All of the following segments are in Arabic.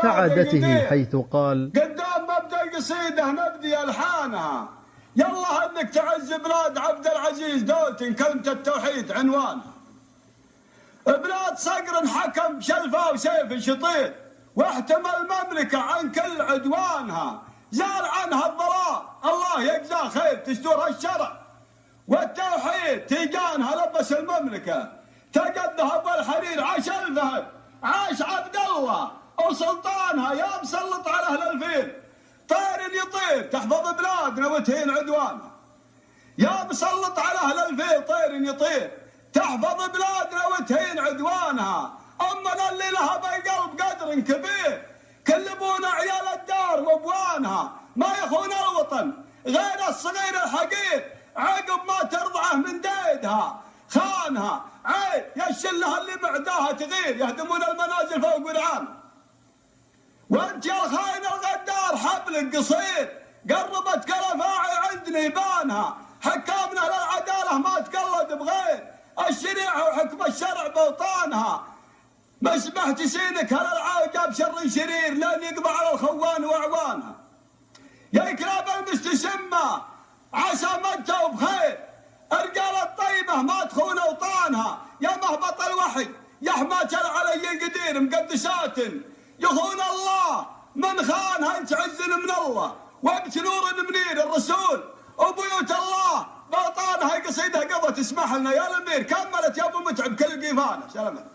كعادته حيث قال: قدام مبدأ القصيدة نبدي ألحانها، يلا انك تعز بلاد عبد العزيز دولتن كلمة التوحيد عنوانها. بلاد صقر حكم بشلفة وسيف شطير، واحتمى المملكة عن كل عدوانها، زال عنها الضلال الله يجزاه خير، تستورها الشرع والتوحيد تيجانها لبس المملكة، تقدها بالحرير عاش الفهد، عاش عبد الله وسلطانها، يا مسلط على أهل الفيل طير يطير تحفظ بلادنا وتهين عدوانها، يا مسلط على أهل الفيل طير يطير تحفظ بلادنا وتهين عدوانها. أمنا اللي لها بالقلب قدر كبير، كلمونا عيال الدار وابوانها، ما يخون الوطن غير الصغير الحقير، عقب ما ترضعه من ديدها خانها، عيب يا الشله اللي معداها تغير، يهدمون المنازل فوق ودعانها. وانت يا الخاين الغدار حبلك قصير، قربت كالافاعي عندنا يبانها، حكامنا للعداله ما تقلد بغير، الشريعه وحكم الشرع بوطانها، ما سمحت سينك هالعاجب شر شرير لن يقضى على الخوان واعوانها. يا كلاب المستسمه عسى متى بخير، الرجال الطيبه ما تخون اوطانها، يا مهبط الوحي يا حماة العلي القدير مقدسات، يخون الله من خانها تعزن من الله، وبتنور منير الرسول وبيوت الله بوطانها. قصيدها قضى تسمح لنا يا الامير، كملت يا ابو متعب كل قيفانه. سلامات.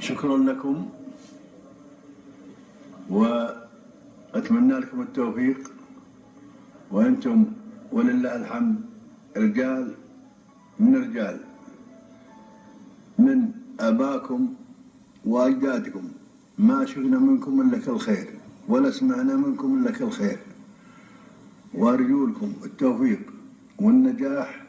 شكرا لكم وأتمنى لكم التوفيق، وأنتم ولله الحمد رجال من رجال، من أباكم وأجدادكم ما شفنا منكم إلا كل خير ولا سمعنا منكم إلا كل خير، وأرجو لكم التوفيق والنجاح